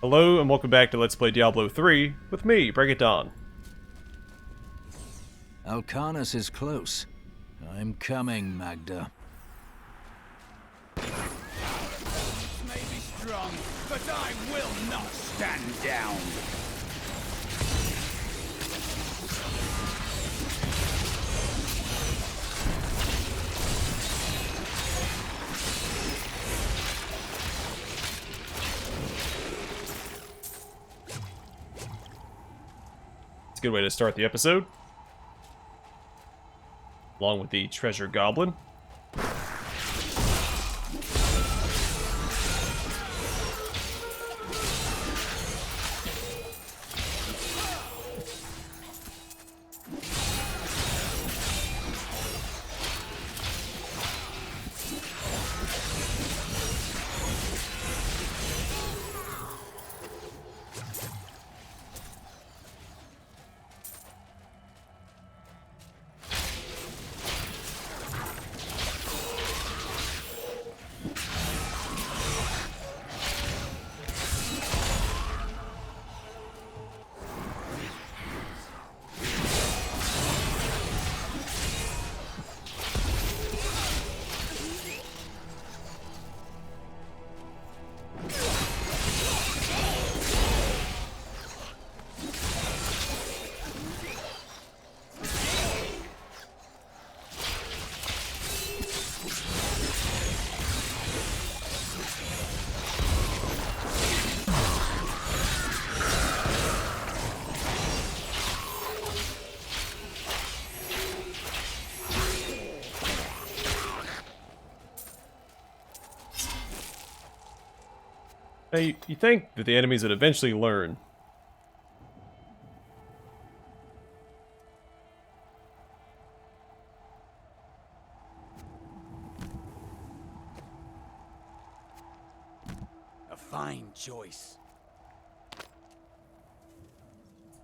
Hello and welcome back to Let's Play Diablo 3 with me, BringItDon. Alcarnus is close. I'm coming, Magda. May be strong, but I will not stand down. It's a good way to start the episode. Along with the treasure goblin. Now, you think that the enemies would eventually learn. A fine choice.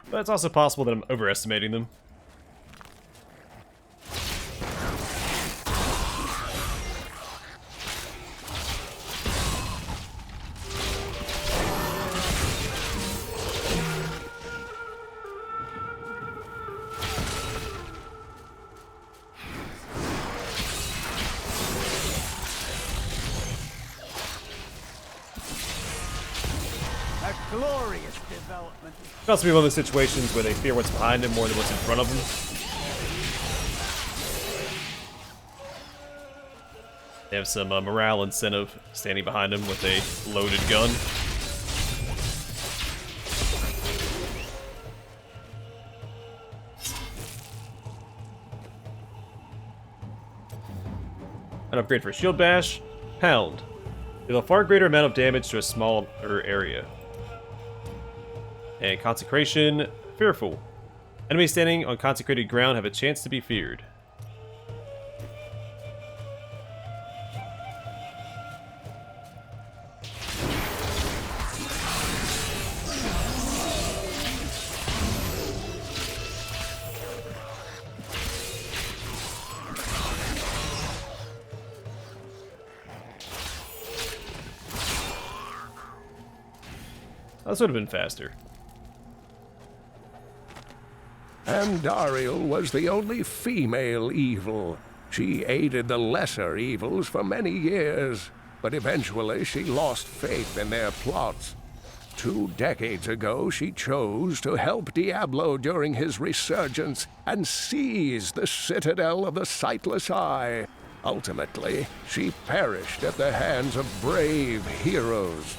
But it's also possible that I'm overestimating them. A glorious development. It can also be one of those situations where they fear what's behind them more than what's in front of them. They have some morale incentive standing behind them with a loaded gun. An upgrade for Shield Bash. Pound. Deal a far greater amount of damage to a smaller area. And Consecration, Fearful. Enemies standing on consecrated ground have a chance to be feared. That would have been faster. Andariel was the only female evil. She aided the lesser evils for many years, but eventually she lost faith in their plots. 2 decades ago, she chose to help Diablo during his resurgence and seize the citadel of the Sightless Eye. Ultimately, she perished at the hands of brave heroes.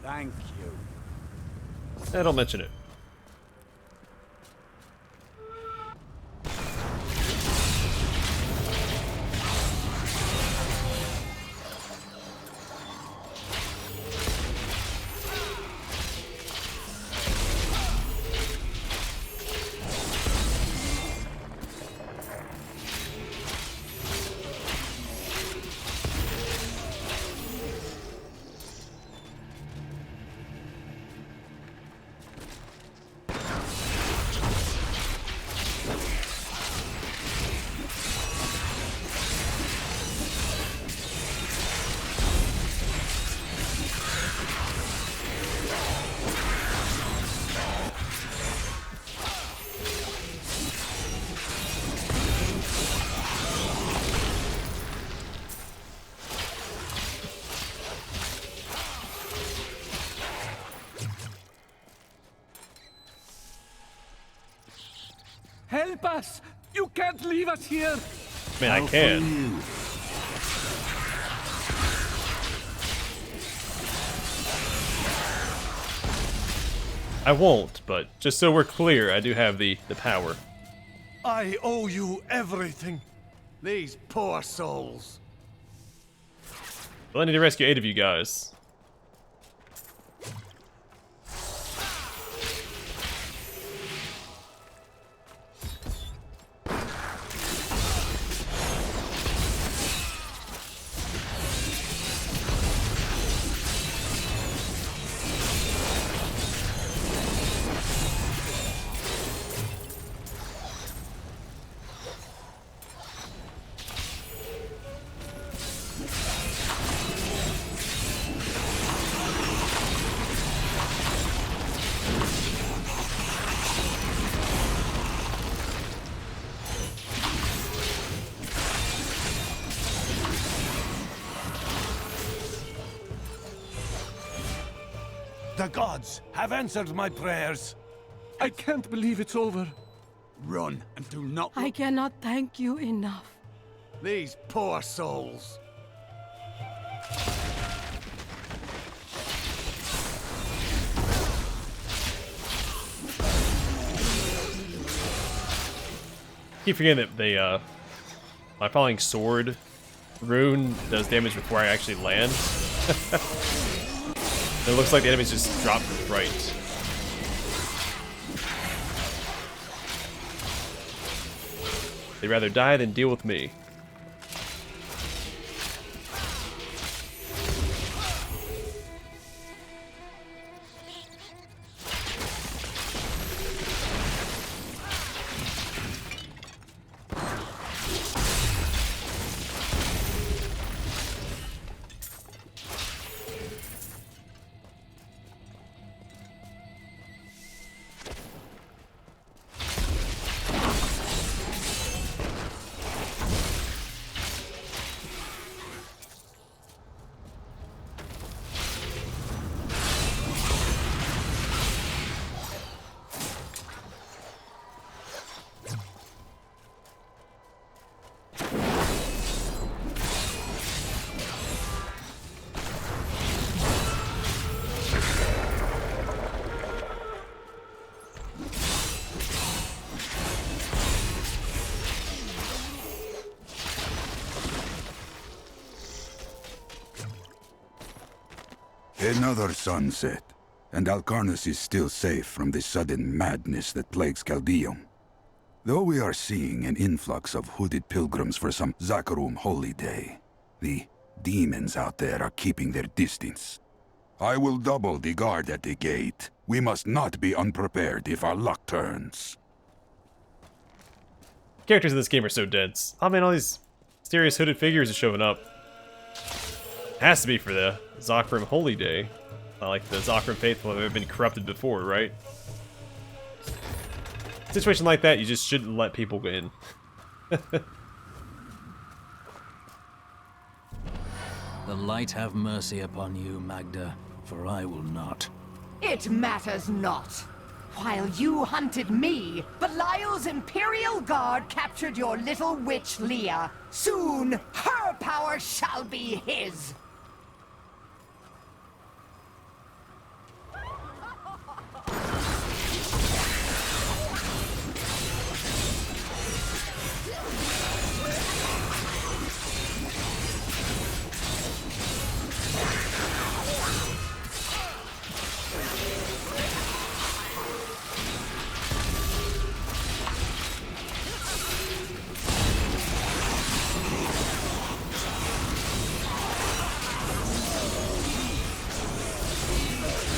Thank you. Don't mention it. Help us! You can't leave us here! I mean, I can. You. I won't, but just so we're clear, I do have the power. I owe you everything. These poor souls. Well, I need to rescue 8 of you guys. The gods have answered my prayers. I can't believe it's over. Run and do not I cannot thank you enough. These poor souls. Keep forgetting that they, my falling sword rune does damage before I actually land. It looks like the enemies just drop right. They'd rather die than deal with me. Another sunset, and Alcarnus is still safe from the sudden madness that plagues Caldeum. Though we are seeing an influx of hooded pilgrims for some Zakarum holy day, the demons out there are keeping their distance. I will double the guard at the gate. We must not be unprepared if our luck turns. Characters in this game are so dense. Oh man, all these mysterious hooded figures are showing up. Has to be for the Zakarum Holy Day. Not like the Zakarum faithful have been corrupted before, right? Situation like that, you just shouldn't let people go in. The light have mercy upon you, Magda, for I will not. It matters not. While you hunted me, Belial's Imperial Guard captured your little witch Leah. Soon, her power shall be his.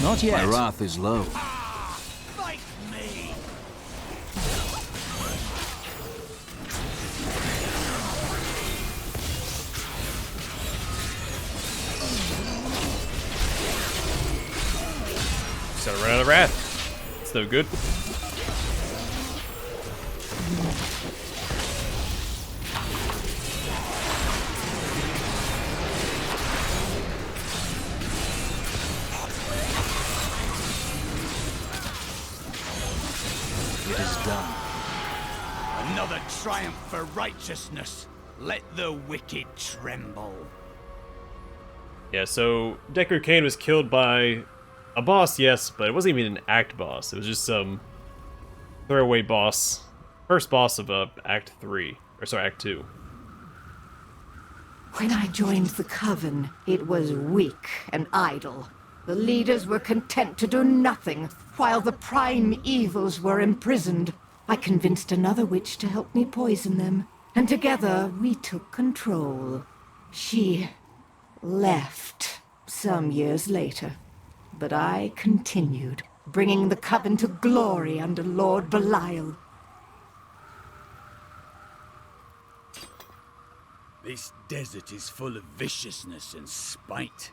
Not yet. My wrath is low. Fight me! Just gotta run out of wrath. It's no good. It is done. Another triumph for righteousness. Let the wicked tremble. Yeah, so Deckard Cain was killed by a boss, yes, but it wasn't even an act boss. It was just some throwaway boss. First boss of Act 3. Or sorry, Act 2. When I joined the Coven, it was weak and idle. The leaders were content to do nothing, while the prime evils were imprisoned. I convinced another witch to help me poison them, and together we took control. She left some years later, but I continued, bringing the Coven to glory under Lord Belial. This desert is full of viciousness and spite.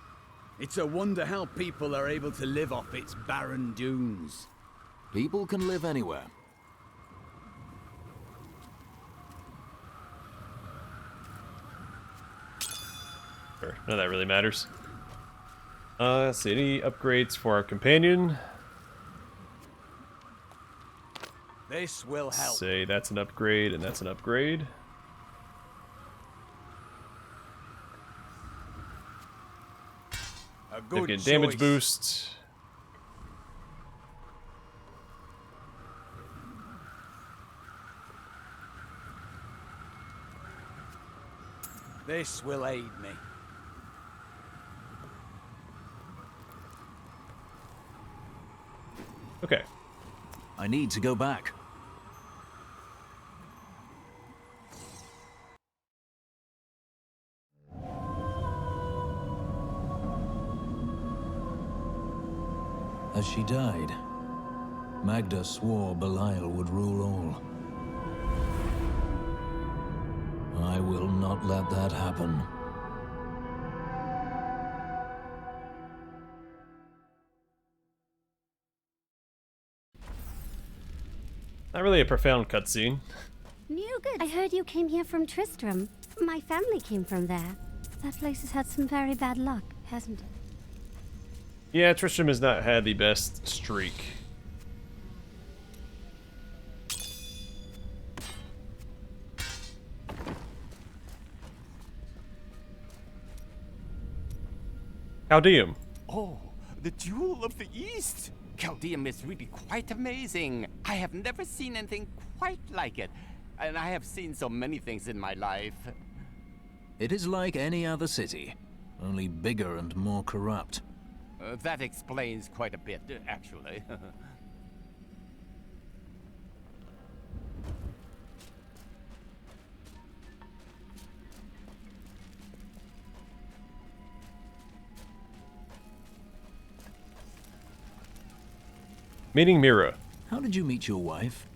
It's a wonder how people are able to live off its barren dunes. People can live anywhere. Sure, none of that really matters. Let's see, any upgrades for our companion? This will help. Say that's an upgrade and that's an upgrade. A good Significant damage choice. boost. This will aid me. Okay. I need to go back. As she died, Magda swore Belial would rule all. I will not let that happen. Not really a profound cutscene. Newgoods. I heard you came here from Tristram. My family came from there. That place has had some very bad luck, hasn't it? Yeah, Tristram has not had the best streak. Caldeum. Oh, the Jewel of the East! Caldeum is really quite amazing. I have never seen anything quite like it. And I have seen so many things in my life. It is like any other city, only bigger and more corrupt. That explains quite a bit, actually. Meeting Mira. How did you meet your wife?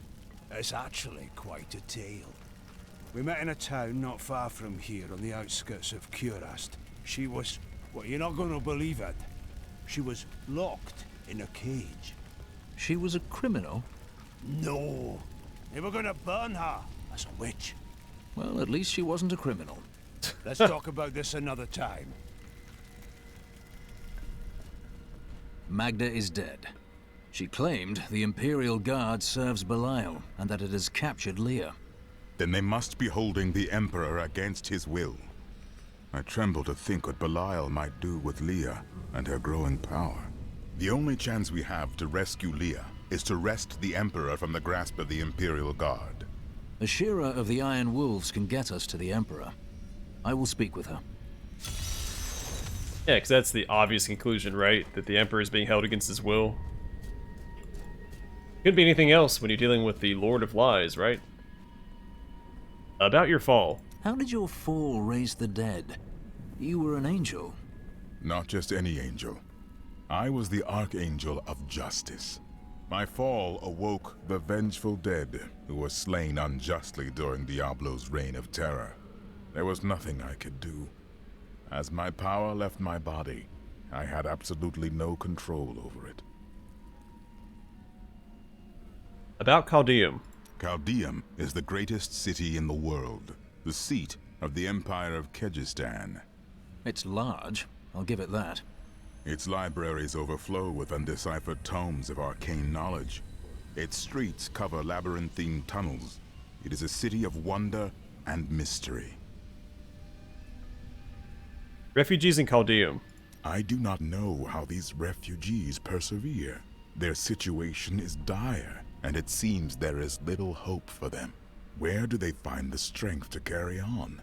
It's actually quite a tale. We met in a town not far from here on the outskirts of Curast. She was... well, you're not going to believe it. She was locked in a cage. She was a criminal? No. They were going to burn her as a witch. Well, at least she wasn't a criminal. Let's talk about this another time. Magda is dead. She claimed the Imperial Guard serves Belial, and that it has captured Leah. Then they must be holding the Emperor against his will. I tremble to think what Belial might do with Leah and her growing power. The only chance we have to rescue Leah is to wrest the Emperor from the grasp of the Imperial Guard. A shearer of the Iron Wolves can get us to the Emperor. I will speak with her. Yeah, because that's the obvious conclusion, right? That the Emperor is being held against his will. Couldn't be anything else when you're dealing with the Lord of Lies, right? About your fall. How did your fall raise the dead? You were an angel. Not just any angel. I was the Archangel of Justice. My fall awoke the vengeful dead who were slain unjustly during Diablo's reign of terror. There was nothing I could do. As my power left my body, I had absolutely no control over it. About Caldeum. Caldeum is the greatest city in the world, the seat of the Empire of Kyrgyzstan. It's large, I'll give it that. Its libraries overflow with undeciphered tomes of arcane knowledge. Its streets cover labyrinthine tunnels, It is a city of wonder and mystery. Refugees in Caldeum. I do not know how these refugees persevere. Their situation is dire, and it seems there is little hope for them. Where do they find the strength to carry on?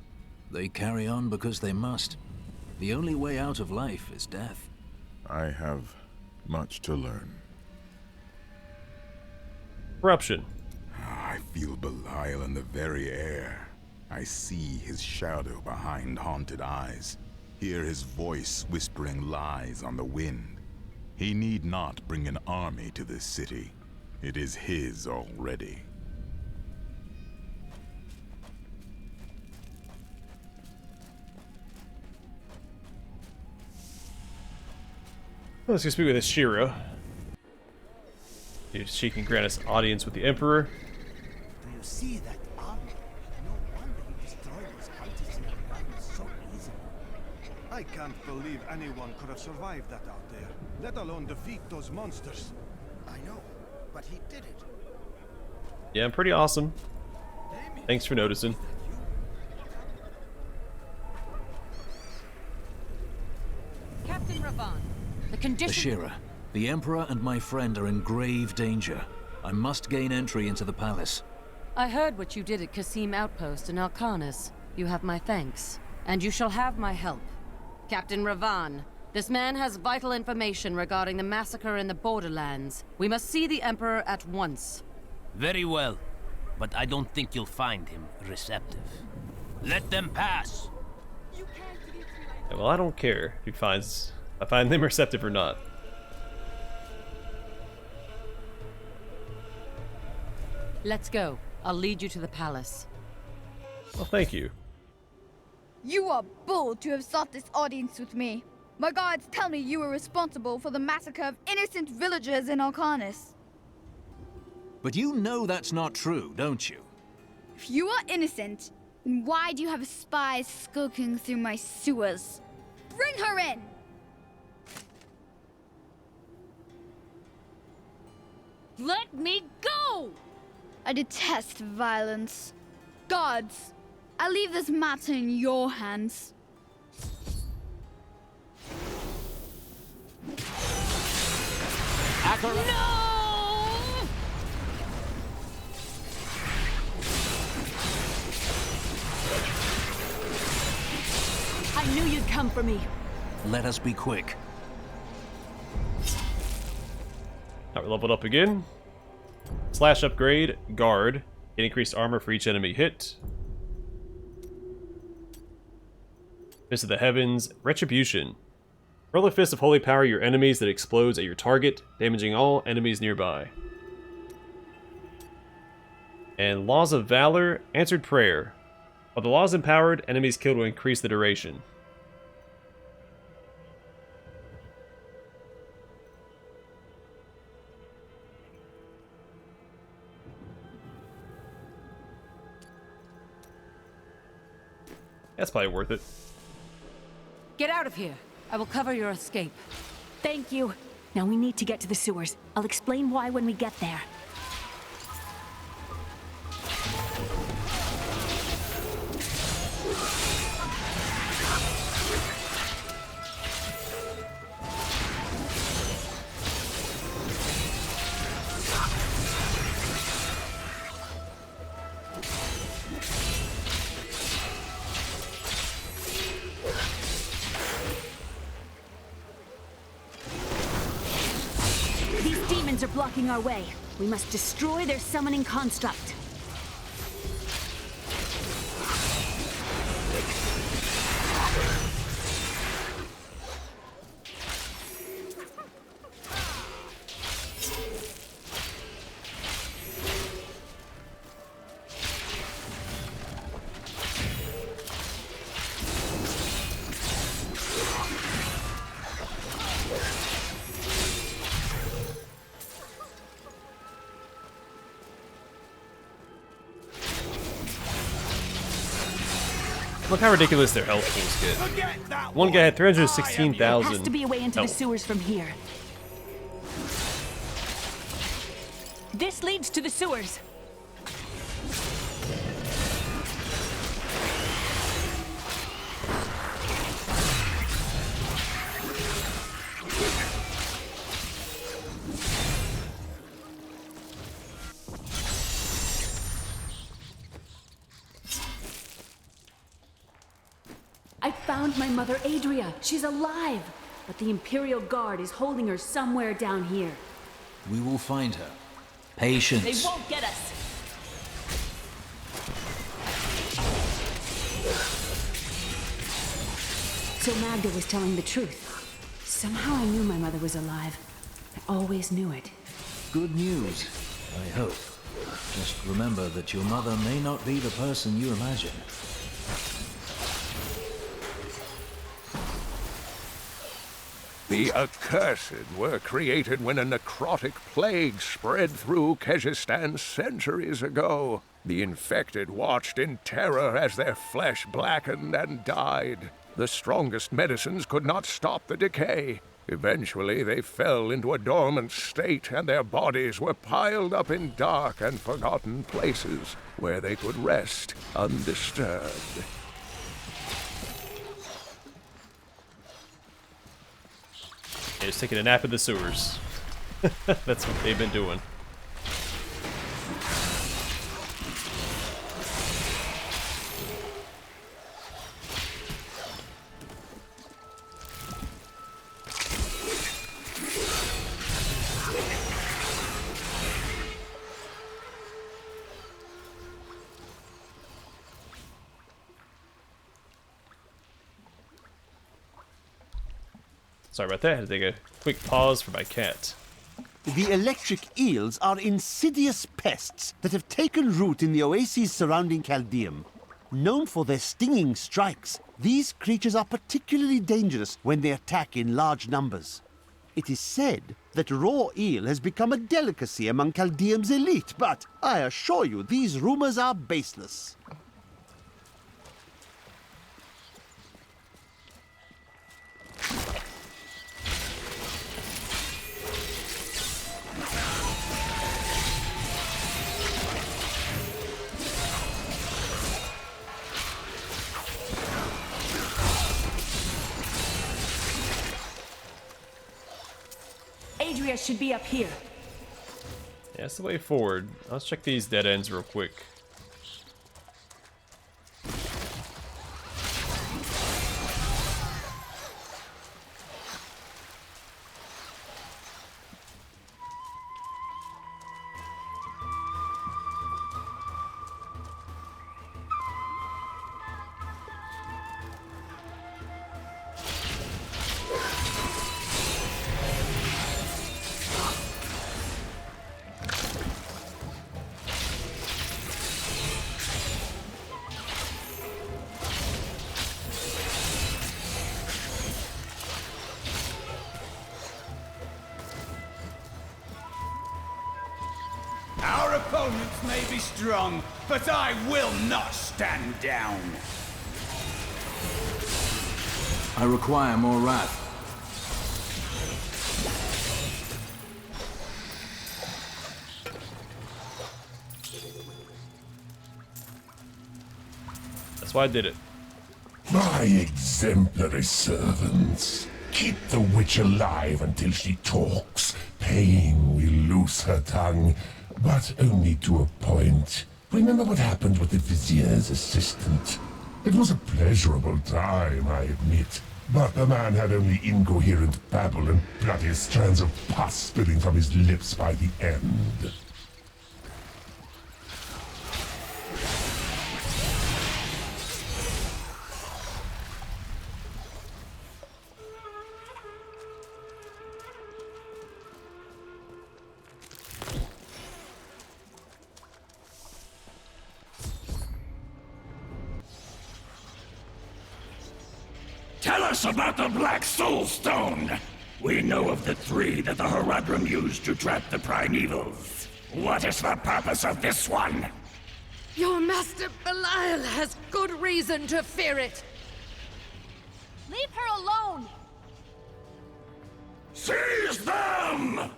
They carry on because they must. The only way out of life is death. I have much to learn. Corruption. I feel Belial in the very air. I see his shadow behind haunted eyes. Hear his voice whispering lies on the wind. He need not bring an army to this city. It is his already. Let's go speak with Ashira. If she can grant us audience with the Emperor. Do you see that army? No wonder he destroyed those cultists in the gardens so easily. I can't believe anyone could have survived that out there, let alone defeat those monsters. I know, but he did it. Yeah, pretty awesome. Thanks for noticing. Captain Ravan, the condition... Ashira, the Emperor and my friend are in grave danger. I must gain entry into the palace. I heard what you did at Qasim Outpost in Alcarnus. You have my thanks, and you shall have my help. Captain Ravan, this man has vital information regarding the massacre in the Borderlands. We must see the Emperor at once. Very well, but I don't think you'll find him receptive. Let them pass! Yeah, well, I don't care if I find them receptive or not. Let's go. I'll lead you to the palace. Well, thank you. You are bold to have sought this audience with me. My guards tell me you were responsible for the massacre of innocent villagers in Alcarnus. But you know that's not true, don't you? If you are innocent, then why do you have spies skulking through my sewers? Bring her in! Let me go! I detest violence. Guards, I leave this matter in your hands. No! I knew you'd come for me. Let us be quick. Now we're leveled up again. Slash upgrade, guard. Get increased armor for each enemy hit. Fist of the Heavens, Retribution. Roll a fist of holy power at your enemies that explodes at your target, damaging all enemies nearby. And Laws of Valor, Answered Prayer. While the law is empowered, enemies killed will increase the duration. That's probably worth it. Get out of here. I will cover your escape. Thank you. Now we need to get to the sewers. I'll explain why when we get there. Are blocking our way. We must destroy their summoning construct. Look how ridiculous their health pools get. One guy had 316,000. There has to be a way into the sewers from here. This leads to the sewers. found my mother Adria. She's alive. But the Imperial Guard is holding her somewhere down here. We will find her. Patience. They won't get us. So Magda was telling the truth. Somehow I knew my mother was alive. I always knew it. Good news, I hope. Just remember that your mother may not be the person you imagine. The Accursed were created when a necrotic plague spread through Kyrgyzstan centuries ago. The infected watched in terror as their flesh blackened and died. The strongest medicines could not stop the decay. Eventually, they fell into a dormant state, and their bodies were piled up in dark and forgotten places where they could rest undisturbed. They're just taking a nap in the sewers. That's what they've been doing. Sorry about that, I had to take a quick pause for my cat. The electric eels are insidious pests that have taken root in the oases surrounding Caldeum. Known for their stinging strikes, these creatures are particularly dangerous when they attack in large numbers. It is said that raw eel has become a delicacy among Caldeum's elite, but I assure you these rumors are baseless. Adria should be up here. Yeah, that's the way forward. Let's check these dead ends real quick. Our opponents may be strong, but I will not stand down. I require more wrath. That's why I did it. My exemplary servants. Keep the witch alive until she talks. Pain will loose her tongue, but only to a point. Remember what happened with the vizier's assistant? It was a pleasurable time, I admit. But the man had only incoherent babble and bloody strands of pus spilling from his lips by the end. Tell us about the Black Soul Stone! We know of the three that the Horadrim used to trap the Primevals. What is the purpose of this one? Your master Belial has good reason to fear it. Leave her alone! Seize them!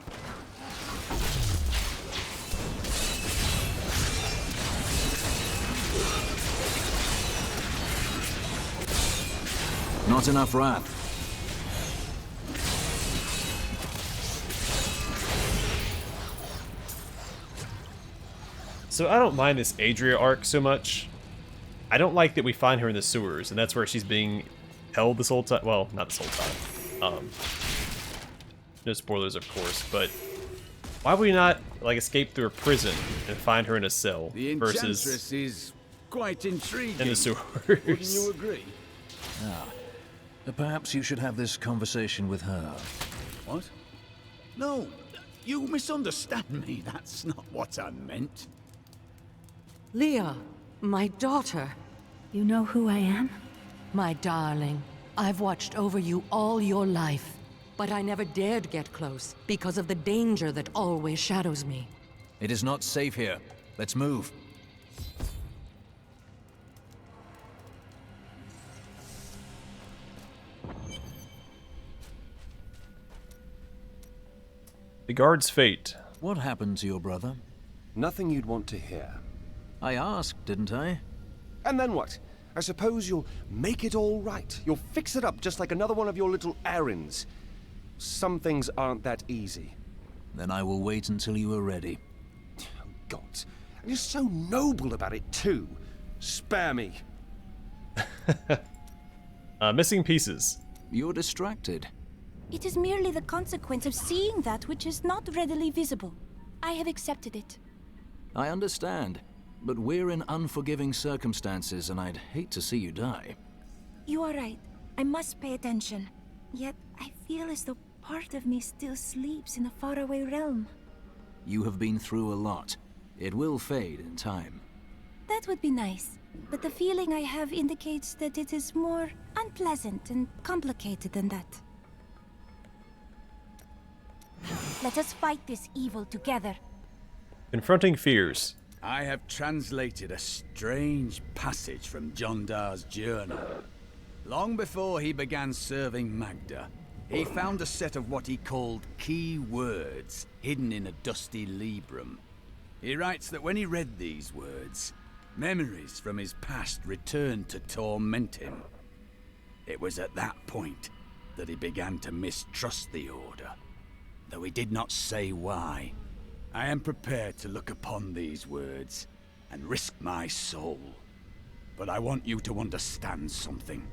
Not enough wrath. So I don't mind this Adria arc so much. I don't like that we find her in the sewers, and that's where she's being held this whole time. Well, not this whole time. No spoilers, of course, but why would we not like escape through a prison and find her in a cell The versus Enchantress is quite intriguing. in the sewers? Wouldn't you agree? Perhaps you should have this conversation with her. What? No, you misunderstand me. That's not what I meant. Leah, my daughter. You know who I am? My darling, I've watched over you all your life, but I never dared get close because of the danger that always shadows me. It is not safe here. Let's move. The guard's fate. What happened to your brother? Nothing you'd want to hear. I asked, didn't I? And then what? I suppose you'll make it all right. You'll fix it up just like another one of your little errands. Some things aren't that easy. Then I will wait until you are ready. Oh, God. And you're so noble about it, too. Spare me. Missing pieces. You're distracted. It is merely the consequence of seeing that which is not readily visible. I have accepted it. I understand, but we're in unforgiving circumstances, and I'd hate to see you die. You are right. I must pay attention. Yet, I feel as though part of me still sleeps in a faraway realm. You have been through a lot. It will fade in time. That would be nice, but the feeling I have indicates that it is more unpleasant and complicated than that. Let us fight this evil together. Confronting fears. I have translated a strange passage from John Dar's journal. Long before he began serving Magda, he found a set of what he called key words hidden in a dusty librum. He writes that when he read these words, memories from his past returned to torment him. It was at that point that he began to mistrust the Order, though he did not say why. I am prepared to look upon these words and risk my soul. But I want you to understand something.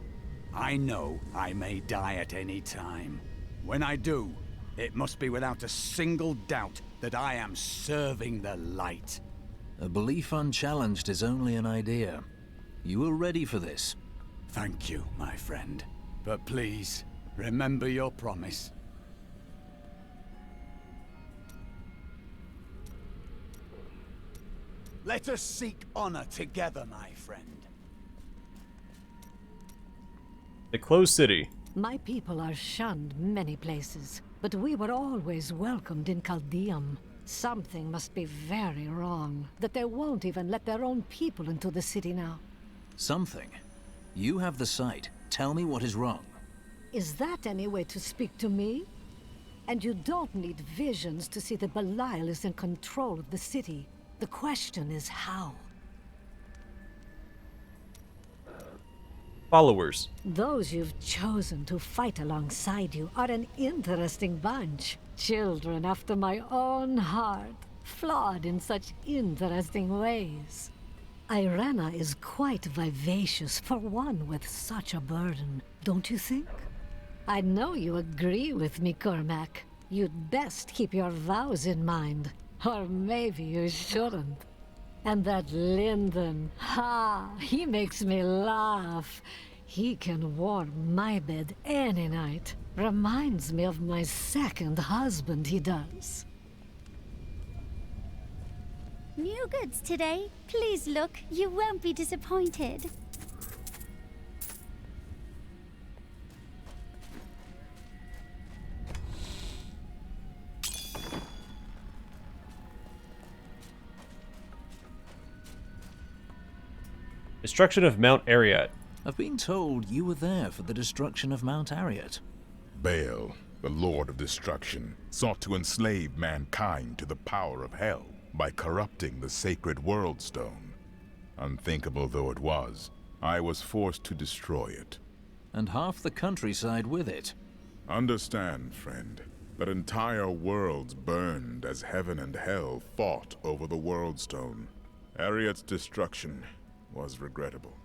I know I may die at any time. When I do, it must be without a single doubt that I am serving the light. A belief unchallenged is only an idea. You are ready for this. Thank you, my friend. But please, remember your promise. Let us seek honor together, my friend. The closed city. My people are shunned many places, but we were always welcomed in Caldeum. Something must be very wrong, that they won't even let their own people into the city now. Something? You have the sight. Tell me what is wrong. Is that any way to speak to me? And you don't need visions to see that Belial is in control of the city. The question is how? Followers. Those you've chosen to fight alongside you are an interesting bunch. Children after my own heart, flawed in such interesting ways. Irena is quite vivacious for one with such a burden, don't you think? I know you agree with me, Cormac. You'd best keep your vows in mind. Or maybe you shouldn't. And that Lyndon, he makes me laugh. He can warm my bed any night. Reminds me of my second husband, he does. New goods today. Please look, you won't be disappointed. Destruction of Mount Ariat. I've been told you were there for the destruction of Mount Ariat. Baal, the Lord of Destruction, sought to enslave mankind to the power of hell by corrupting the sacred World Stone. Unthinkable though it was, I was forced to destroy it. And half the countryside with it. Understand, friend, that entire worlds burned as heaven and hell fought over the World Stone. Ariat's destruction was regrettable.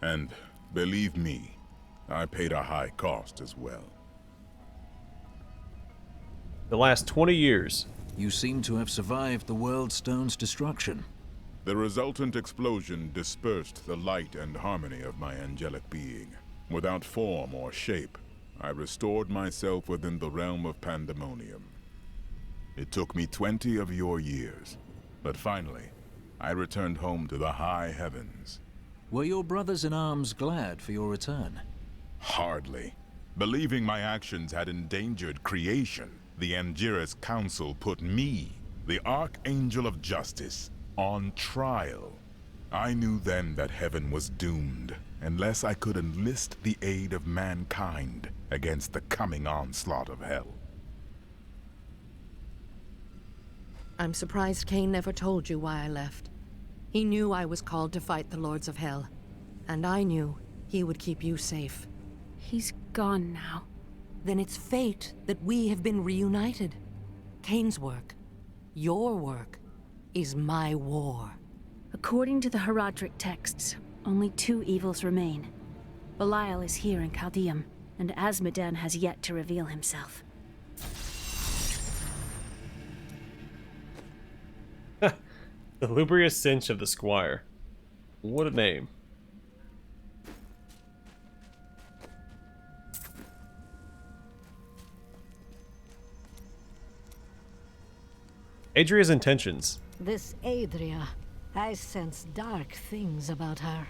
And, believe me, I paid a high cost as well. The last 20 years. You seem to have survived the World Stone's destruction. The resultant explosion dispersed the light and harmony of my angelic being. Without form or shape, I restored myself within the realm of pandemonium. It took me 20 of your years, but finally, I returned home to the high heavens. Were your brothers in arms glad for your return? Hardly. Believing my actions had endangered creation, the Angiras Council put me, the Archangel of Justice, on trial. I knew then that heaven was doomed, unless I could enlist the aid of mankind against the coming onslaught of hell. I'm surprised Cain never told you why I left. He knew I was called to fight the Lords of Hell, and I knew he would keep you safe. He's gone now. Then it's fate that we have been reunited. Cain's work, your work, is my war. According to the Herodric texts, only 2 evils remain. Belial is here in Chaldeum, and Azmodan has yet to reveal himself. The lubrious cinch of the squire. What a name. Adria's intentions. This Adria, I sense dark things about her.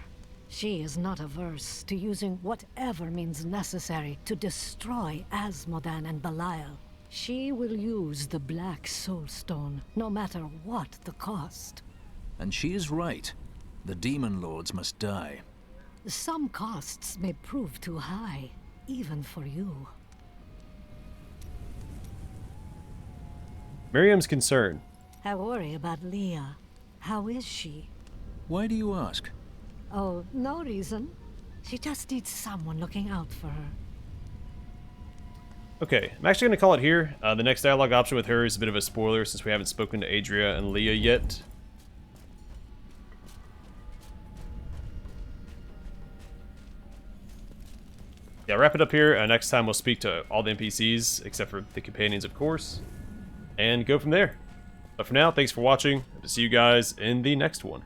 She is not averse to using whatever means necessary to destroy Azmodan and Belial. She will use the Black Soulstone, no matter what the cost. And she is right. The Demon Lords must die. Some costs may prove too high, even for you. Miriam's concern. I worry about Leah. How is she? Why do you ask? Oh, no reason. She just needs someone looking out for her. Okay, I'm actually going to call it here. The next dialogue option with her is a bit of a spoiler since we haven't spoken to Adria and Leah yet. Yeah, wrap it up here. Next time we'll speak to all the NPCs, except for the companions, of course, and go from there. But for now, thanks for watching. Hope to see you guys in the next one.